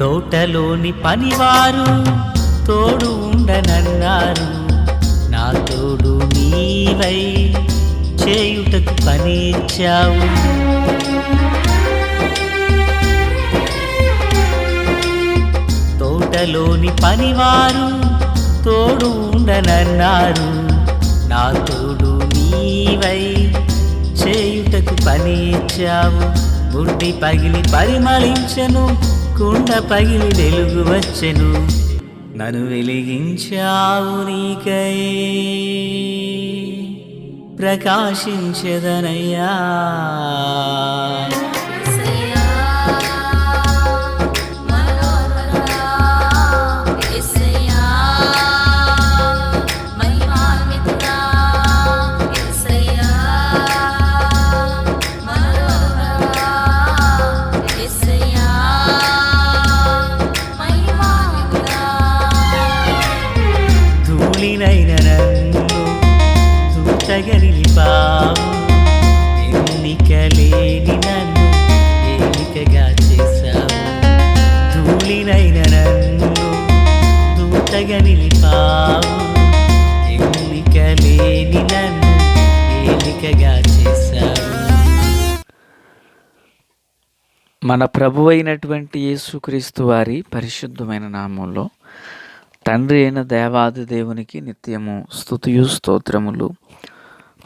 తోటలోని పనివారు తోడు ఉండనన్నారు, నా తోడు నీవై చేయుటకు పనిచ్చావు. తోటలోని పనివారు తోడు ఉండనన్నారు, నా తోడు నీవై చేయుటకు పనిచ్చావు. బుడ్డి పగిలి పరిమళించెను, కుండ పగిలి వెలుగు వచ్చెను, నన్ను వెలిగించావు నీకై ప్రకాశించెదనయ్యా. ధూళినైన నన్ను దూతగా నిలిపావు, ఎన్నికలేని నన్ను ఏలికగా చేశావు. ధూళినైన నన్ను దూతగా నిలిపావు, ఎన్నికలేని నన్ను ఏలికగా చేశావు. మన ప్రభువైనటువంటి యేసుక్రీస్తు వారి పరిశుద్ధమైన నామంలో తండ్రి అయిన దేవాది దేవునికి నిత్యము స్తుతియు స్తోత్రములు,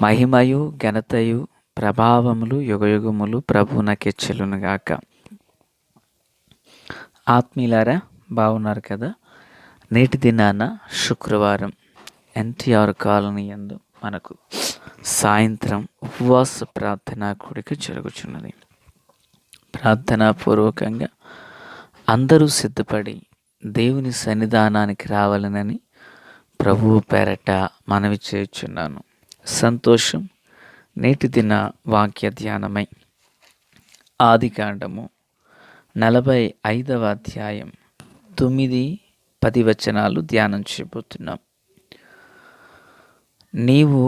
మహిమయు ఘనతయు ప్రభావములు యుగయుగములు ప్రభువునకే చెల్లునుగాక. ఆత్మీయులారా, బాగున్నారు కదా? నేటి దినాన శుక్రవారం ఎన్టీఆర్ కాలనీ యందు మనకు సాయంత్రం ఉపవాస ప్రార్థనా కూడిక జరుగుచున్నది. ప్రార్థనాపూర్వకంగా అందరూ సిద్ధపడి దేవుని సన్నిధానానికి రావాలనని ప్రభువు పేరట మనవి చేయుచున్నాను. సంతోషం. నేటి దిన వాక్య ధ్యానమై ఆదికాండము 45వ అధ్యాయం 9-10 వచనాలు ధ్యానం చేయబోతున్నాం. నీవు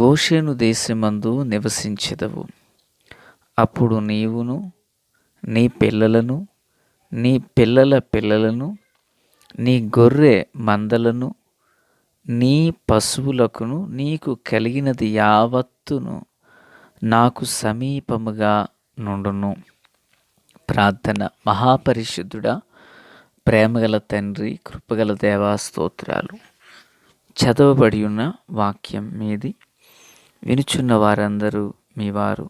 గోషేను దేశమందు నివసించెదవు. అప్పుడు నీవును నీ పిల్లలను నీ పిల్లల పిల్లలను నీ గొర్రె మందలను నీ పశువులకును నీకు కలిగినది యావత్తును నాకు సమీపముగా నుండును. ప్రార్థన. మహాపరిశుద్ధుడా, ప్రేమగల తండ్రి, కృపగల దేవా, స్తోత్రాలు. చదవబడి ఉన్న వాక్యం మీది, వినుచున్న వారందరూ మీ వారు.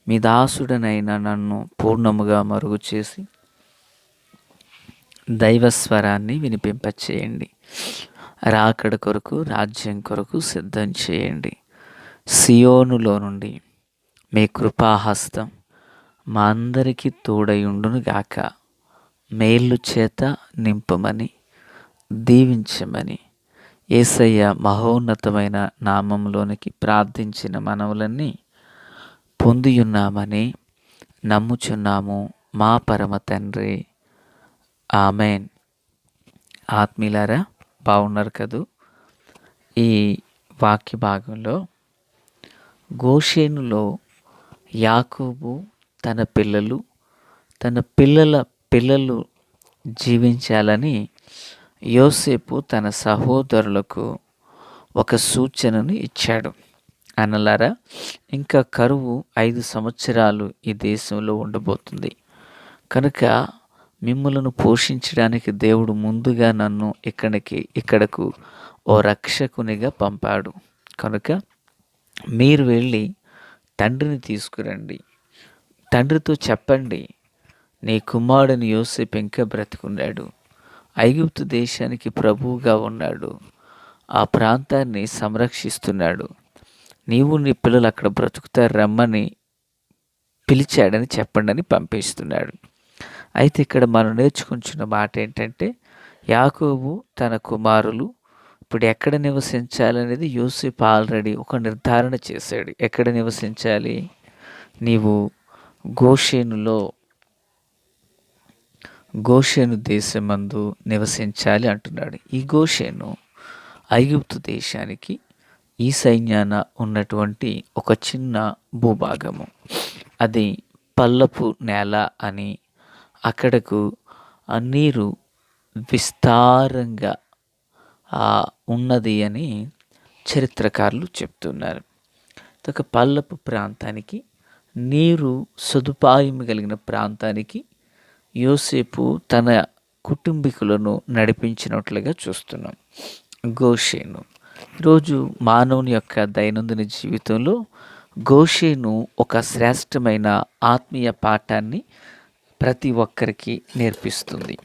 మీ దాసుడనైన నన్ను పూర్ణముగా మరుగు చేసి దైవస్వరాన్ని వినిపింపచేయండి. రాకడ కొరకు, రాజ్యం కొరకు సిద్ధం చేయండి. సియోనులో నుండి మీ కృపాహస్తం మా అందరికీ తోడయుండును గాక. మేళ్ళు చేత నింపమని, దీవించమని యేసయ్య మహోన్నతమైన నామంలోనికి ప్రార్థించిన మనవులన్నీ పొందియున్నామని నమ్ముచున్నాము మా పరమ తండ్రి. ఆమెన్. ఆత్మీయులారా, బాగున్నారు కదూ? ఈ వాక్య భాగంలో గోషేనులో యాకోబు తన పిల్లలు, తన పిల్లల పిల్లలు జీవించాలని యోసేపు తన సహోదరులకు ఒక సూచనను ఇచ్చాడు. అన్నలారా, ఇంకా కరువు 5 సంవత్సరాలు ఈ దేశంలో ఉండబోతుంది కనుక మిమ్మలను పోషించడానికి దేవుడు ముందుగా నన్ను ఇక్కడకు ఓ రక్షకునిగా పంపాడు. కనుక మీరు వెళ్ళి తండ్రిని తీసుకురండి. తండ్రితో చెప్పండి, నీ కుమారుడిని యోసేపు ఇంకా బ్రతికున్నాడు, ఐగుప్తు దేశానికి ప్రభువుగా ఉన్నాడు, ఆ ప్రాంతాన్ని సంరక్షిస్తున్నాడు, నీవు నీ పిల్లలు అక్కడ బ్రతుకుతారు, రమ్మని పిలిచాడని చెప్పండి అని పంపిస్తున్నాడు. అయితే ఇక్కడ మనం నేర్చుకుంటున్న మాట ఏంటంటే, యాకోబు తన కుమారులు ఇప్పుడు ఎక్కడ నివసించాలనేది యోసేపు ఆల్రెడీ ఒక నిర్ధారణ చేశాడు. ఎక్కడ నివసించాలి? నీవు గోషేను దేశమందు నివసించాలి అంటున్నాడు. ఈ గోషేను ఐగుప్తు దేశానికి ఈ సైన్యాన ఉన్నటువంటి ఒక చిన్న భూభాగము. అది పల్లపు నేల అని, అక్కడకు ఆ నీరు విస్తారంగా ఉన్నది అని చరిత్రకారులు చెప్తున్నారు. ఒక పల్లపు ప్రాంతానికి, నీరు సదుపాయం కలిగిన ప్రాంతానికి యోసేపు తన కుటుంబీకులను నడిపించినట్లుగా చూస్తున్నాం. గోషేను ఈరోజు మానవుని యొక్క దైనందిన జీవితంలో గోషేను ఒక శ్రేష్టమైన ఆత్మీయ పాఠాన్ని ప్రతి ఒక్కరికి నేర్పిస్తుంది.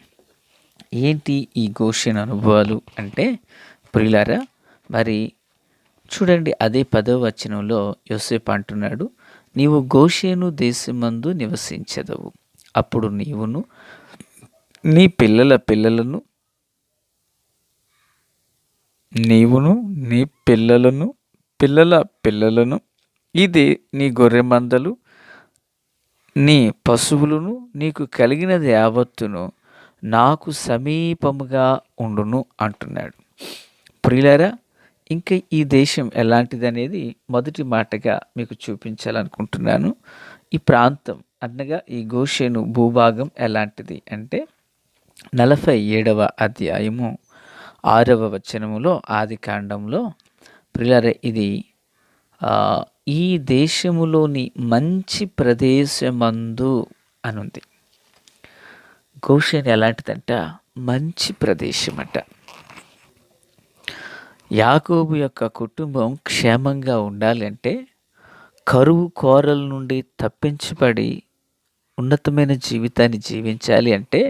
ఏంటి ఈ గోషేను అనుభవాలు అంటే, ప్రియులారా, మరి చూడండి, అదే 10వ వచనంలో యోసేపు అంటున్నాడు, నీవు గోషేను దేశమందు నివసించెదవు, అప్పుడు నీవును నీ పిల్లల పిల్లలను పిల్లల పిల్లలను, ఇది నీ గొర్రె మందలు, నీ పశువులను, నీకు కలిగినది యావత్తును నాకు సమీపముగా ఉండును అంటున్నాడు. ప్రియులారా, ఇంకా ఈ దేశం ఎలాంటిది అనేది మొదటి మాటగా మీకు చూపించాలనుకుంటున్నాను. ఈ ప్రాంతం అనగా ఈ గోషేను భూభాగం ఎలాంటిది అంటే, 47వ అధ్యాయము 6వ వచనములో, ఆది కాండంలో, ప్రియులారా, ఇది ఈ దేశములోని మంచి ప్రదేశమందు అనుంది. గోషేను ఎలాంటిదంట? మంచి ప్రదేశం అంట. యాకోబు యొక్క కుటుంబం క్షేమంగా ఉండాలి అంటే, కరువు కోరల నుండి తప్పించబడి ఉన్నతమైన జీవితాన్ని జీవించాలి అంటే,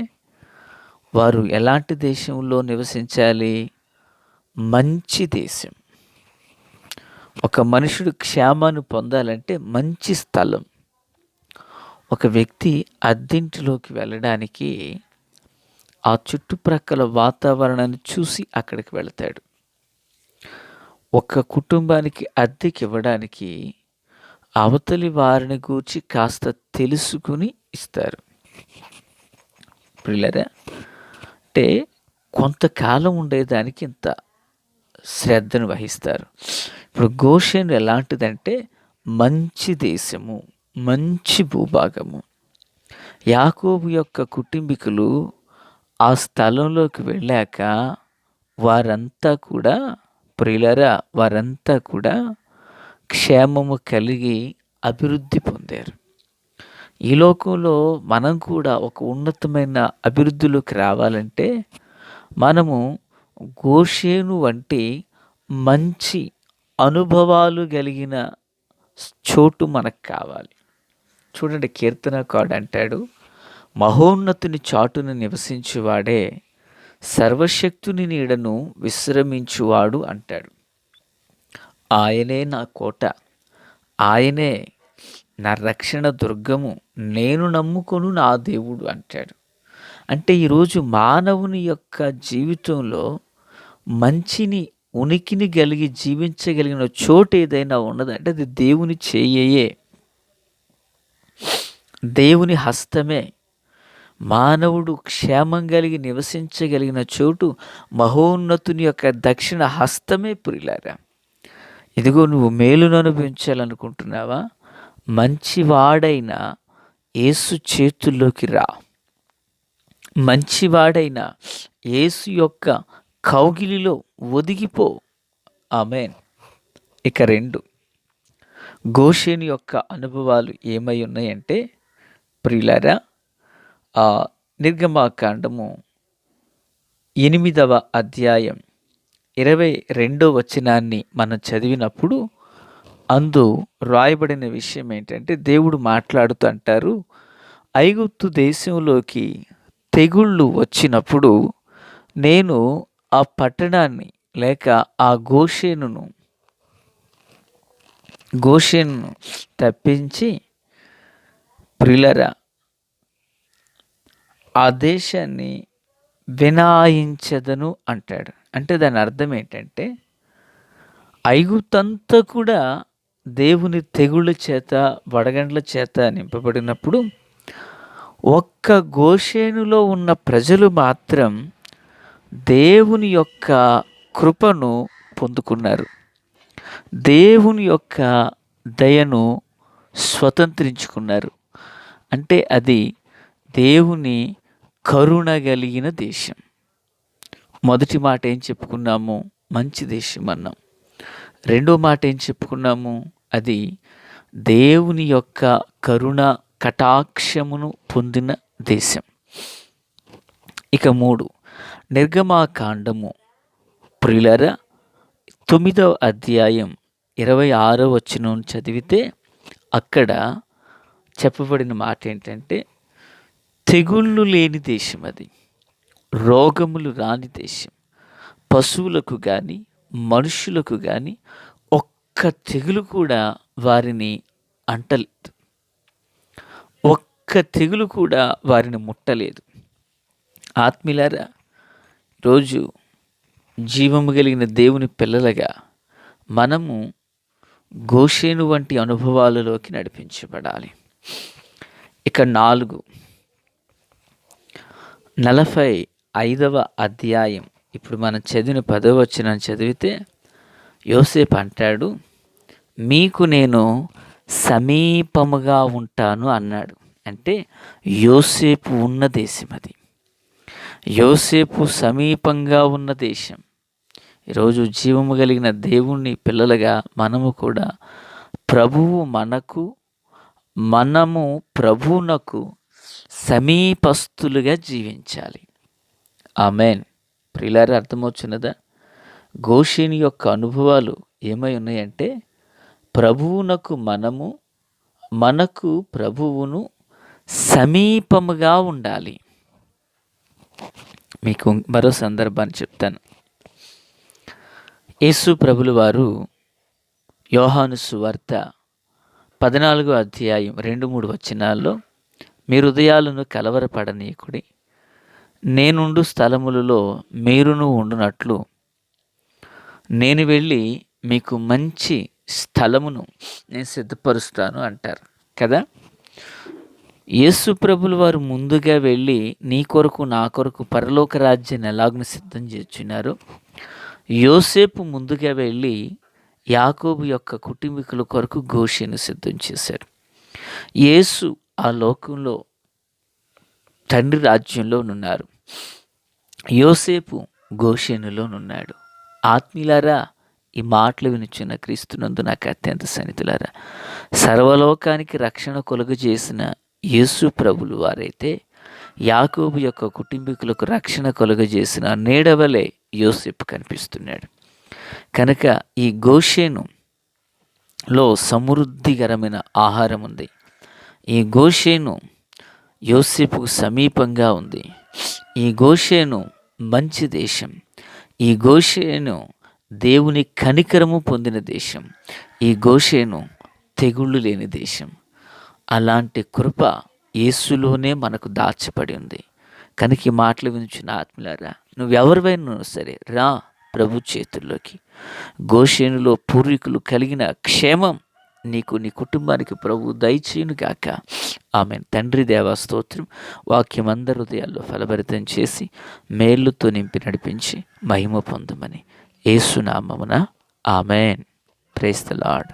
వారు ఎలాంటి దేశంలో నివసించాలి? మంచి దేశం. ఒక మనుషుడు క్షేమాన్ని పొందాలంటే మంచి స్థలం. ఒక వ్యక్తి అద్దెంటిలోకి వెళ్ళడానికి ఆ చుట్టుప్రక్కల వాతావరణాన్ని చూసి అక్కడికి వెళతాడు. ఒక కుటుంబానికి అద్దెకి ఇవ్వడానికి అవతలి వారిని గూర్చి కాస్త తెలుసుకుని ఇస్తారు. ప్రియులారా, అంటే కొంతకాలం ఉండేదానికి ఇంత శ్రద్ధను వహిస్తారు. ఇప్పుడు గోషేను ఎలాంటిదంటే మంచి దేశము, మంచి భూభాగము. యాకోబు యొక్క కుటుంబీకులు ఆ స్థలంలోకి వెళ్ళాక వారంతా కూడా, ప్రియులారా, వారంతా కూడా క్షేమము కలిగి అభివృద్ధి పొందారు. ఈ లోకంలో మనం కూడా ఒక ఉన్నతమైన అభివృద్ధిలోకి రావాలంటే మనము గోషేను వంటి మంచి అనుభవాలు కలిగిన చోటు మనకు కావాలి. చూడండి, కీర్తనకారుడు అంటాడు, మహోన్నతుని చాటును నివసించువాడే సర్వశక్తుని నీడను విశ్రమించువాడు అంటాడు. ఆయనే నా కోట, ఆయనే నా రక్షణ దుర్గము, నేను నమ్ముకొను నా దేవుడు అంటాడు. అంటే ఈరోజు మానవుని యొక్క జీవితంలో మంచిని, ఉనికిని కలిగి జీవించగలిగిన చోటు ఏదైనా ఉన్నదంటే అది దేవుని చేయే, దేవుని హస్తమే. మానవుడు క్షేమం కలిగి నివసించగలిగిన చోటు మహోన్నతుని యొక్క దక్షిణ హస్తమే. ప్రియులారా, ఇదిగో నువ్వు మేలును అనుభవించాలనుకుంటున్నావా? మంచివాడైన యేసు చేతుల్లోకి రా. మంచివాడైన యేసు యొక్క కౌగిలిలో ఒదిగిపో. ఆమేన్. ఇక 2, గోషేను యొక్క అనుభవాలు ఏమై ఉన్నాయంటే, ప్రియులారా, నిర్గమాకాండము 8వ అధ్యాయం 22వ వచనాన్ని మనం చదివినప్పుడు అందు రాయబడిన విషయం ఏంటంటే, దేవుడు మాట్లాడుతూ అంటారు, ఐగుప్తు దేశంలోకి తెగుళ్ళు వచ్చినప్పుడు నేను ఆ పట్టణాన్ని లేక ఆ గోషేనును తప్పించి, ప్రియులారా, ఆ దేశాన్ని వినాయించదను అంటాడు. అంటే దాని అర్థం ఏంటంటే, ఐగుప్తంతా కూడా దేవుని తెగుళ్ళ చేత, వడగండ్ల చేత నింపబడినప్పుడు ఒక్క గోషేనులో ఉన్న ప్రజలు మాత్రం దేవుని యొక్క కృపను పొందుకున్నారు, దేవుని యొక్క దయను స్వతంత్రించుకున్నారు. అంటే అది దేవుని కరుణ కలిగిన దేశం. మొదటి మాట ఏం చెప్పుకున్నాము? మంచి దేశం అన్నాం. రెండో మాట ఏం చెప్పుకున్నాము? అది దేవుని యొక్క కరుణ కటాక్షమును పొందిన దేశం. ఇక 3 నిర్గమాకాండము ప్రియులారా 9వ అధ్యాయం 26వ వచనం చదివితే అక్కడ చెప్పబడిన మాట ఏంటంటే, తెగుళ్ళు లేని దేశం అది, రోగములు రాని దేశం, పశువులకు కానీ మనుషులకు కానీ ఒక్క తెగులు కూడా వారిని అంటలేదు, ఒక్క తెగులు కూడా వారిని ముట్టలేదు. ఆత్మీయులారా, రోజు జీవము కలిగిన దేవుని పిల్లలుగా మనము గోషేను వంటి అనుభవాలలోకి నడిపించబడాలి. ఇక 4 45వ అధ్యాయం ఇప్పుడు మనం చదివిన 10వ వచనం చదివితే యోసేపు అంటాడు, మీకు నేను సమీపముగా ఉంటాను అన్నాడు. అంటే యోసేపు ఉన్న దేశం అది, యోసేపు సమీపంగా ఉన్న దేశం. ఈరోజు జీవము కలిగిన దేవుని పిల్లలుగా మనము కూడా మనము ప్రభువునకు సమీపస్తులుగా జీవించాలి. ఆమేన్. ప్రియులారా, అర్థమవుతున్నదా? గోషేను యొక్క అనుభవాలు ఏమై ఉన్నాయంటే, ప్రభువునకు మనకు ప్రభువును సమీపముగా ఉండాలి. మీకు మరో సందర్భాన్ని చెప్తాను. యేసు ప్రభులు వారు యోహాను సువార్త 14వ అధ్యాయం 2-3 వచనాల్లో, మీ హృదయాలను కలవరపడనీయకుడి, నేనుండు స్థలములలో మీరును ఉండునట్లు నేను వెళ్ళి మీకు మంచి స్థలమును నేను సిద్ధపరుస్తాను అంటారు కదా. యేసు ప్రభులు వారు ముందుగా వెళ్ళి నీ కొరకు నా కొరకు పరలోక రాజ్యాన్ని ఎలాగూ సిద్ధం చేస్తున్నారు, యోసేపు ముందుగా వెళ్ళి యాకోబు యొక్క కుటుంబీకుల కొరకు గోషేను సిద్ధం చేశారు. యేసు ఆ లోకంలో తండ్రి రాజ్యంలో ఉన్నారు, యోసేపు గోషేనులోనున్నాడు. ఆత్మీయులారా, ఈ మాటలు వినుచున్న క్రీస్తునందు నాకు అత్యంత సన్నిహితులారా, సర్వలోకానికి రక్షణ కలుగజేసిన యేసు ప్రభులు వారైతే యాకోబు యొక్క కుటుంబీకులకు రక్షణ కలుగజేసిన నీడవలే యోసేపు కనిపిస్తున్నాడు. కనుక ఈ గోషేనులో సమృద్ధికరమైన ఆహారం ఉంది. ఈ గోషేను యోసేపుకు సమీపంగా ఉంది. ఈ గోషేను మంచి దేశం. ఈ గోషేను దేవుని కనికరము పొందిన దేశం. ఈ గోషేను తెగుళ్ళు లేని దేశం. అలాంటి కృప యేసులోనే మనకు దాచబడి ఉంది. కనుక ఈ మాటలు వినుచున్న ఆత్మలారా, నువ్వెవరివైనా సరే రా ప్రభు చేతుల్లోకి. గోషేనులో పూర్వీకులు కలిగిన క్షేమం నీకు నీ కుటుంబానికి ప్రభు దయచేయును గాక. ఆమేన్. తండ్రి దేవా స్తోత్రం. వాక్యం అందరి హృదయాల్లో ఫలభరితం చేసి మేలుతో నింపి నడిపించి మహిమ పొందమని యేసు నామమున ఆమేన్. Praise the lord.